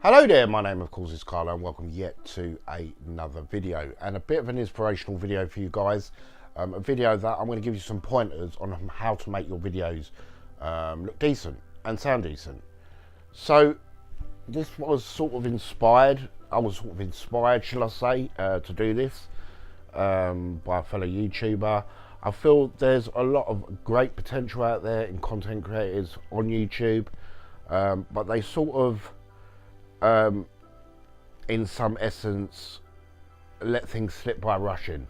Hello there, my name of course is Carlo and welcome yet to another video, and a bit of an inspirational video for you guys. A video that I'm going to give you some pointers on how to make your videos look decent and sound decent. So this was sort of inspired, shall I say, to do this by a fellow YouTuber. I feel there's a lot of great potential out there in content creators on YouTube, but they sort of in some essence let things slip by rushing.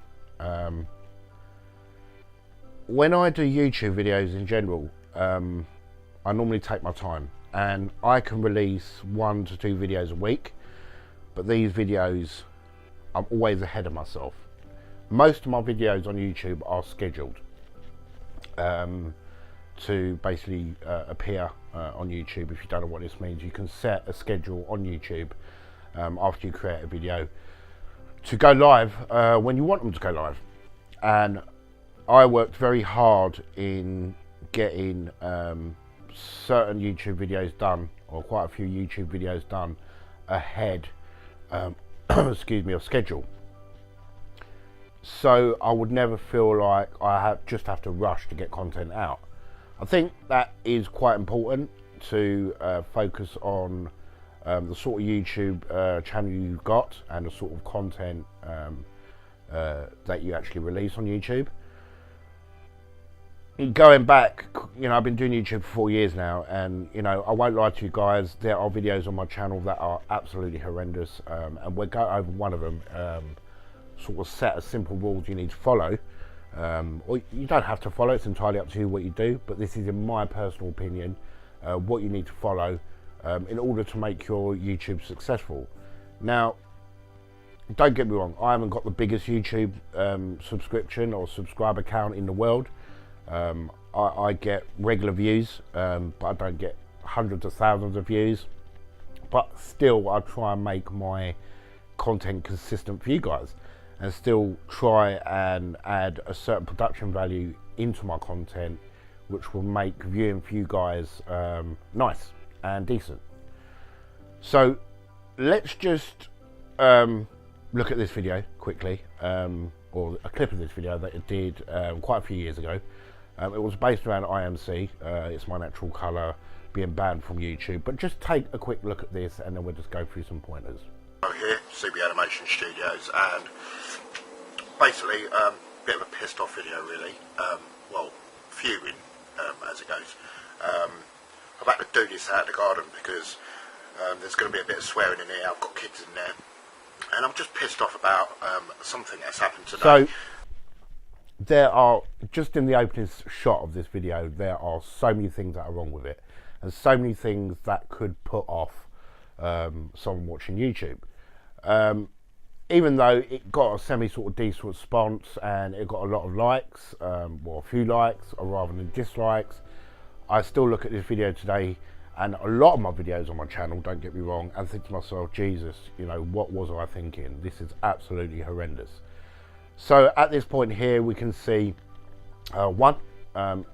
When I do YouTube videos in general, I normally take my time and I can release 1 to 2 videos a week, but these videos I'm always ahead of myself. Most of my videos on YouTube are scheduled to basically appear on YouTube. If you don't know what this means, you can set a schedule on YouTube after you create a video to go live when you want them to go live. And I worked very hard in getting certain YouTube videos done, or quite a few YouTube videos done ahead excuse me, of schedule, so I would never feel like I just have to rush to get content out. I think that is quite important to focus on the sort of YouTube channel you've got and the sort of content that you actually release on YouTube. Going back, I've been doing YouTube for 4 years now, and I won't lie to you guys, there are videos on my channel that are absolutely horrendous, and we'll go over one of them, sort of set of simple rules you need to follow. Or you don't have to follow, it's entirely up to you what you do, but this is in my personal opinion what you need to follow in order to make your YouTube successful. Now, don't get me wrong, I haven't got the biggest YouTube subscription or subscriber count in the world. I get regular views, but I don't get hundreds of thousands of views, but still I try and make my content consistent for you guys, and still try and add a certain production value into my content, which will make viewing for you guys nice and decent. So let's just look at this video quickly, or a clip of this video that it did quite a few years ago. It was based around IMC, it's my natural colour, being banned from YouTube. But just take a quick look at this and then we'll just go through some pointers. Here, CB Animation Studios, and basically a bit of a pissed off video really, well, fuming as it goes. I've had to do this out of the garden because there's going to be a bit of swearing in here. I've got kids in there, and I'm just pissed off about something that's happened today. So there are, just in the opening shot of this video, there are so many things that are wrong with it, and so many things that could put off someone watching YouTube. Even though it got a semi sort of decent response and it got a lot of likes, well, a few likes rather than dislikes, I still look at this video today and a lot of my videos on my channel, don't get me wrong, and think to myself, Jesus, what was I thinking? This is absolutely horrendous. So at this point here we can see one,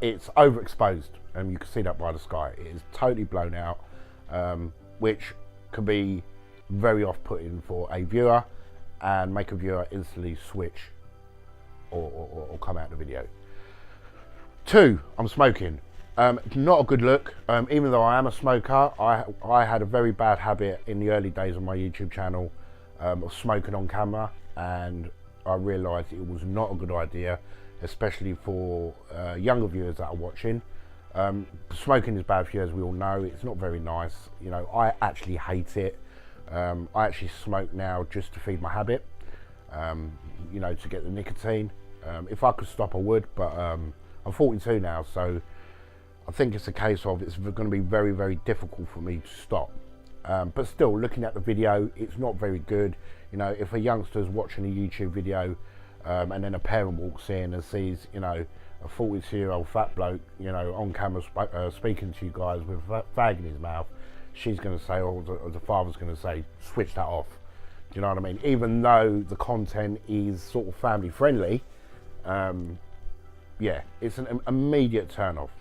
it's overexposed, and you can see that by the sky. It is totally blown out, which could be very off-putting for a viewer and make a viewer instantly switch or come out of the video. 2, I'm smoking. Not a good look. Even though I am a smoker, I had a very bad habit in the early days of my YouTube channel of smoking on camera, and I realised it was not a good idea, especially for younger viewers that are watching. Smoking is bad for you, as we all know. It's not very nice. I actually hate it. I actually smoke now just to feed my habit, to get the nicotine. If I could stop, I would, but I'm 42 now, so I think it's a case of it's going to be very, very difficult for me to stop. But still, looking at the video, it's not very good. If a youngster's watching a YouTube video and then a parent walks in and sees, a 42-year-old fat bloke, on camera speaking to you guys with a fag in his mouth, she's going to say, or the father's going to say, switch that off. Do you know what I mean? Even though the content is sort of family friendly, yeah, it's an immediate turn off.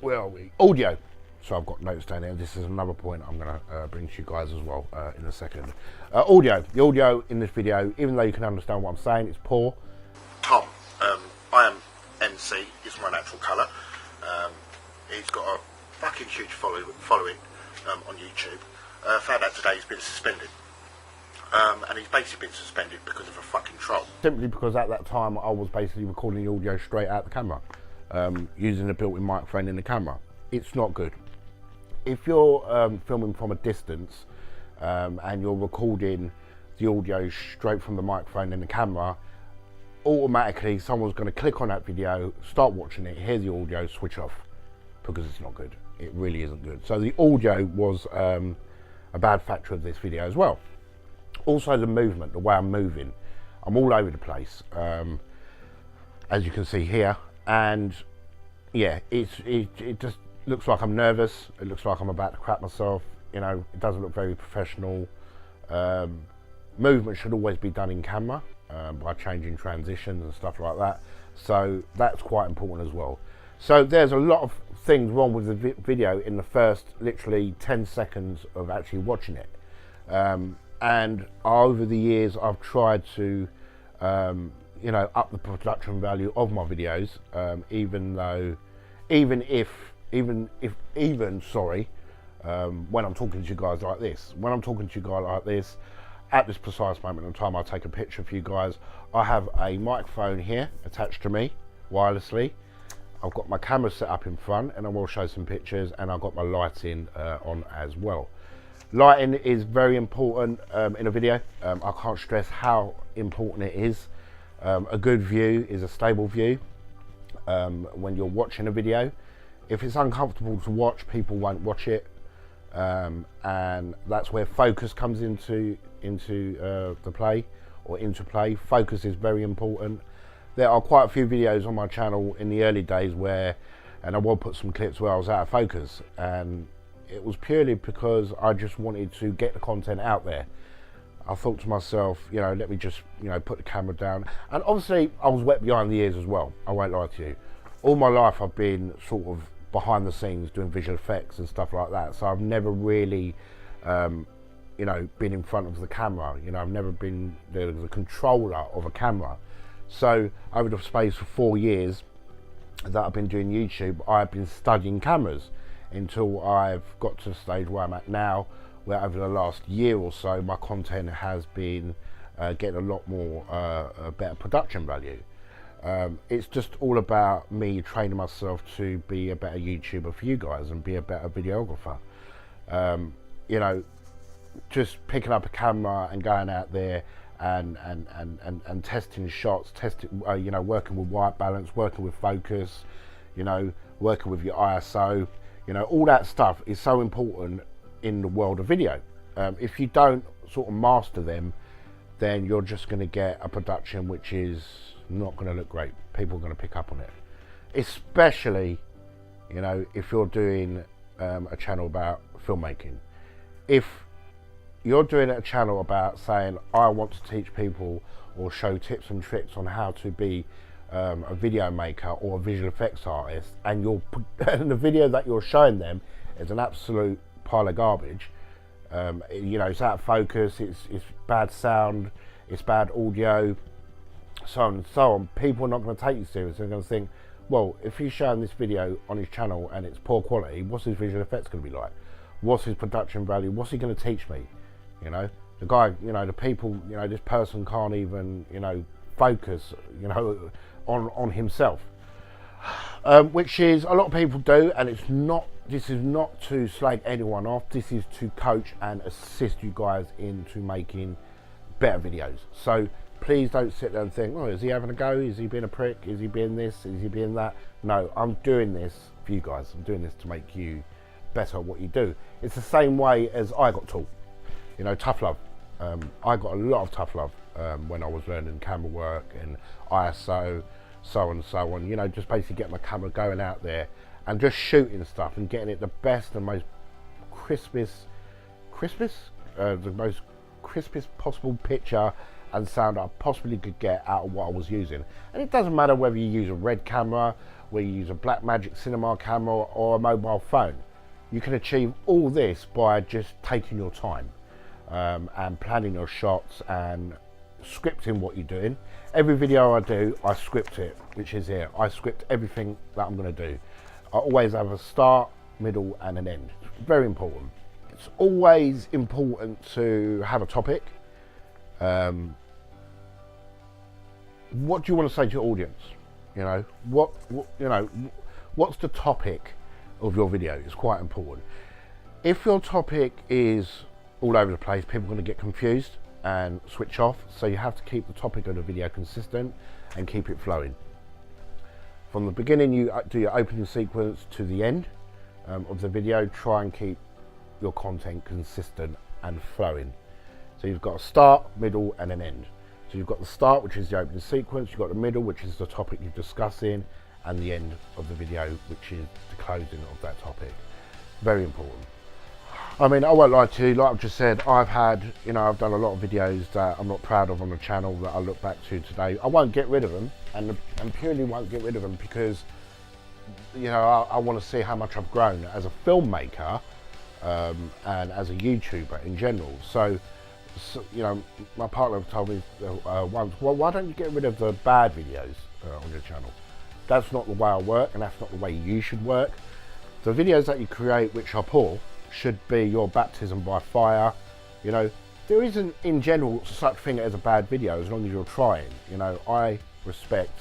where are we? Audio. So I've got notes down there. This is another point I'm going to bring to you guys as well in a second. Audio. The audio in this video, even though you can understand what I'm saying, it's poor. Tom, I am MC. It's my natural colour. He's got a fucking huge following on YouTube. Found out today he's been suspended. And he's basically been suspended because of a fucking troll. Simply because at that time I was basically recording the audio straight out the camera, using a built-in microphone in the camera. It's not good. If you're filming from a distance and you're recording the audio straight from the microphone in the camera, automatically someone's going to click on that video, start watching it, hear the audio, switch off, because it's not good. It really isn't good. So the audio was a bad factor of this video as well. Also the movement, the way I'm moving. I'm all over the place, as you can see here. And yeah, it just looks like I'm nervous. It looks like I'm about to crap myself. You know, it doesn't look very professional. Movement should always be done in camera by changing transitions and stuff like that. So that's quite important as well. So there's a lot of things wrong with the video in the first literally 10 seconds of actually watching it. And over the years I've tried to you know, up the production value of my videos, even when I'm talking to you guys like this. When I'm talking to you guys like this, at this precise moment in time, I'll take a picture for you guys. I have a microphone here attached to me wirelessly. I've got my camera set up in front, and I will show some pictures, and I've got my lighting on as well. Lighting is very important in a video. I can't stress how important it is. A good view is a stable view when you're watching a video. If it's uncomfortable to watch, people won't watch it, and that's where focus comes into the play, or into play. Focus is very important. There are quite a few videos on my channel in the early days where, and I will put some clips where I was out of focus, and it was purely because I just wanted to get the content out there. I thought to myself, you know, let me just, you know, put the camera down. And obviously I was wet behind the ears as well, I won't lie to you. All my life I've been sort of behind the scenes doing visual effects and stuff like that, so I've never really you know, been in front of the camera. You know, I've never been the controller of a camera. So over the space of 4 years that I've been doing YouTube, I've been studying cameras until I've got to the stage where I'm at now, where over the last year or so my content has been getting a lot more better production value. It's just all about me training myself to be a better YouTuber for you guys and be a better videographer. You know, just picking up a camera and going out there and testing shots, you know, working with white balance, working with focus, you know, working with your ISO, you know, all that stuff is so important in the world of video. If you don't sort of master them, then you're just going to get a production which is not going to look great. People are going to pick up on it, especially, you know, if you're doing a channel about filmmaking. If you're doing a channel about saying, I want to teach people or show tips and tricks on how to be a video maker or a visual effects artist, and the video that you're showing them is an absolute pile of garbage, you know, it's out of focus, it's bad sound, it's bad audio, so on and so on, people are not going to take you seriously. They're going to think, well, if he's showing this video on his channel and it's poor quality, what's his visual effects going to be like? What's his production value? What's he going to teach me? You know, the guy, you know, the people, you know, this person can't even, you know, focus, you know, on himself, which is a lot of people do, and it's not, this is not to slag anyone off, this is to coach and assist you guys into making better videos. So please don't sit there and think, oh, is he having a go? Is he being a prick? Is he being this? Is he being that? No, I'm doing this for you guys. I'm doing this to make you better at what you do. It's the same way as I got taught, you know, tough love. I got a lot of tough love when I was learning camera work and ISO, so on and so on. You know, just basically getting my camera going out there and just shooting stuff and getting it the best and most crispest possible picture and sound I possibly could get out of what I was using. And it doesn't matter whether you use a red camera, whether you use a Blackmagic Cinema camera or a mobile phone. You can achieve all this by just taking your time and planning your shots and scripting what you're doing. Every video I do, I script it, which is here. I script everything that I'm going to do. I always have a start, middle and an end. It's very important. It's always important to have a topic. What do you want to say to your audience? You know, what's the topic of your video? It's quite important. If your topic is all over the place, people are going to get confused and switch off. So you have to keep the topic of the video consistent and keep it flowing. From the beginning, you do your opening sequence to the end of the video. Try and keep your content consistent and flowing. So you've got a start, middle and an end. So you've got the start, which is the opening sequence, you've got the middle, which is the topic you're discussing, and the end of the video, which is the closing of that topic. Very important. I mean, I won't lie to you, like I've just said, I've done a lot of videos that I'm not proud of on the channel that I look back to today. I won't get rid of them, and purely won't get rid of them because, you know, I want to see how much I've grown as a filmmaker and as a YouTuber in general. So, you know, my partner told me once, well, why don't you get rid of the bad videos on your channel? That's not the way I work, and that's not the way you should work. The videos that you create, which are poor, should be your baptism by fire. You know, there isn't in general such thing as a bad video as long as you're trying. You know, I respect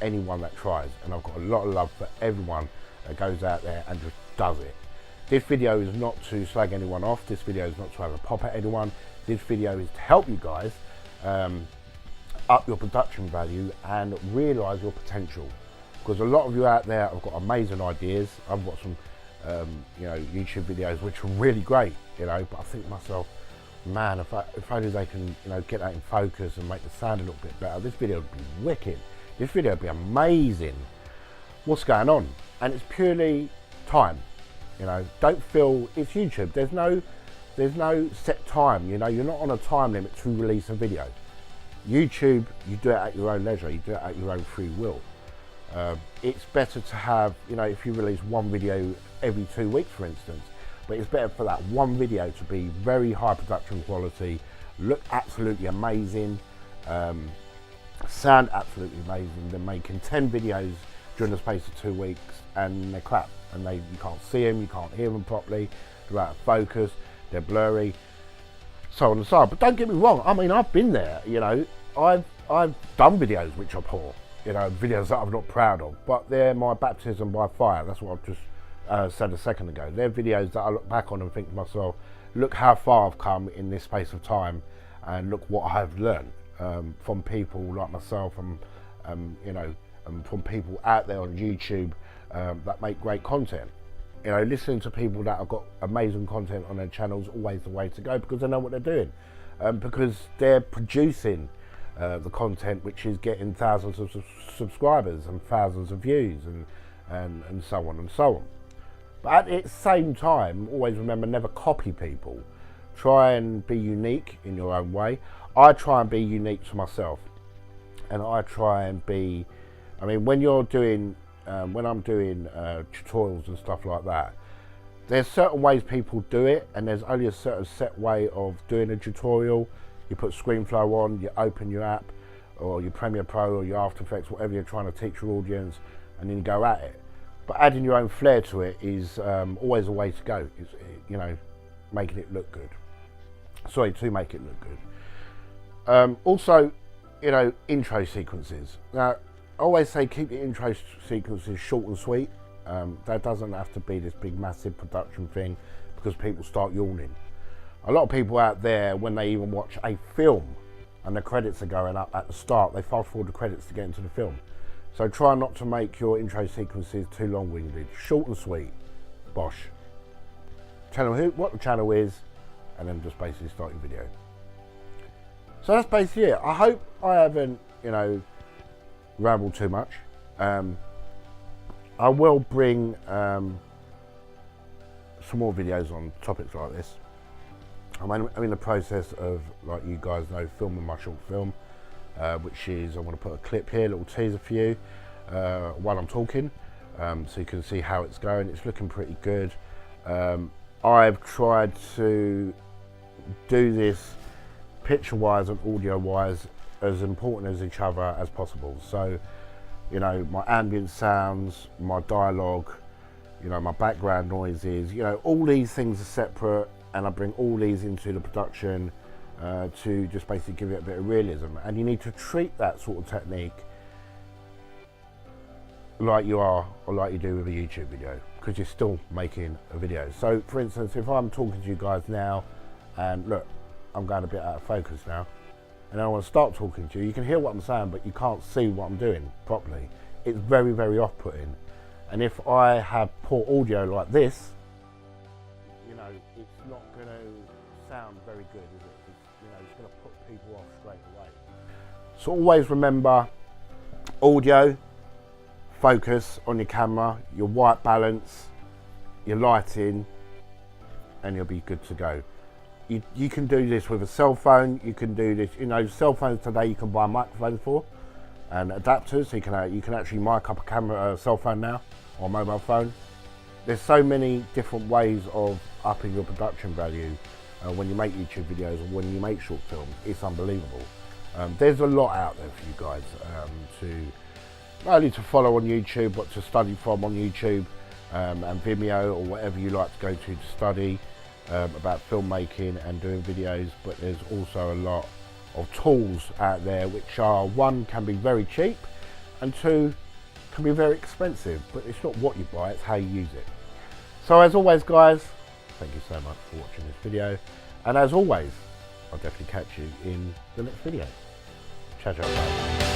anyone that tries, and I've got a lot of love for everyone that goes out there and just does it. This video is not to slag anyone off. This video is not to have a pop at anyone. This video is to help you guys up your production value and realise your potential. Because a lot of you out there have got amazing ideas. I've got some you know, YouTube videos which are really great, you know, but I think to myself, man, if only they can, you know, get that in focus and make the sound a little bit better, this video would be wicked. This video would be amazing. What's going on? And it's purely time. You know, don't feel it's YouTube. There's no set time. You know, you're not on a time limit to release a video. YouTube, you do it at your own leisure. You do it at your own free will. It's better to have, you know, if you release one video every 2 weeks, for instance, but it's better for that one video to be very high production quality, look absolutely amazing, sound absolutely amazing, than making 10 videos during the space of 2 weeks and they're crap, and you can't see them, you can't hear them properly, they're out of focus, they're blurry, so on and so on. But don't get me wrong, I mean, I've been there, you know, I've done videos which are poor, you know, videos that I'm not proud of, but they're my baptism by fire. That's what I've just said a second ago. They're videos that I look back on and think to myself, look how far I've come in this space of time, and look what I've learned from people like myself and you know, from people out there on YouTube that make great content. You know, listening to people that have got amazing content on their channels is always the way to go, because they know what they're doing, because they're producing the content which is getting thousands of subscribers and thousands of views and so on and so on. But at the same time, always remember, never copy people. Try and be unique in your own way. I try and be unique to myself, and I try and be, I mean, when you're doing when I'm doing tutorials and stuff like that, there's certain ways people do it, and there's only a certain set way of doing a tutorial. You put ScreenFlow on, you open your app, or your Premiere Pro, or your After Effects, whatever you're trying to teach your audience, and then you go at it. But adding your own flair to it is always a way to go. It's, you know, making it look good. Sorry, to make it look good. Also, you know, intro sequences. Now, I always say keep your intro sequences short and sweet. That doesn't have to be this big, massive production thing, because people start yawning. A lot of people out there, when they even watch a film and the credits are going up at the start, they fast forward the credits to get into the film. So try not to make your intro sequences too long-winded. Short and sweet. Bosh. Tell them what the channel is, and then just basically start your video. So that's basically it. I hope I haven't, you know, rambled too much. I will bring some more videos on topics like this. I'm in the process of, like you guys know, filming my short film, which is, I'm going to put a clip here, a little teaser for you while I'm talking, so you can see how it's going. It's looking pretty good. I've tried to do this picture-wise and audio-wise as important as each other as possible. So, you know, my ambient sounds, my dialogue, you know, my background noises, you know, all these things are separate, and I bring all these into the production to just basically give it a bit of realism. And you need to treat that sort of technique like you are, or like you do with a YouTube video, because you're still making a video. So for instance, if I'm talking to you guys now, and look, I'm going a bit out of focus now, and I want to start talking to you, you can hear what I'm saying, but you can't see what I'm doing properly. It's very, very off-putting. And if I have poor audio like this, you know, it's not going to sound very good, is it? It's, you know, it's going to put people off straight away. So always remember, audio, focus on your camera, your white balance, your lighting, and you'll be good to go. You can do this with a cell phone. You can do this, you know, cell phones today you can buy microphones for and adapters, so you can actually mic up a camera, cell phone now, or mobile phone. There's so many different ways of upping your production value when you make YouTube videos or when you make short films. It's unbelievable. There's a lot out there for you guys to not only to follow on YouTube, but to study from on YouTube and Vimeo, or whatever you like to go to study about filmmaking and doing videos. But there's also a lot of tools out there which are, one, can be very cheap, and two, can be very expensive. But it's not what you buy, it's how you use it. So as always guys, thank you so much for watching this video, and as always, I'll definitely catch you in the next video. Ciao, ciao, bye.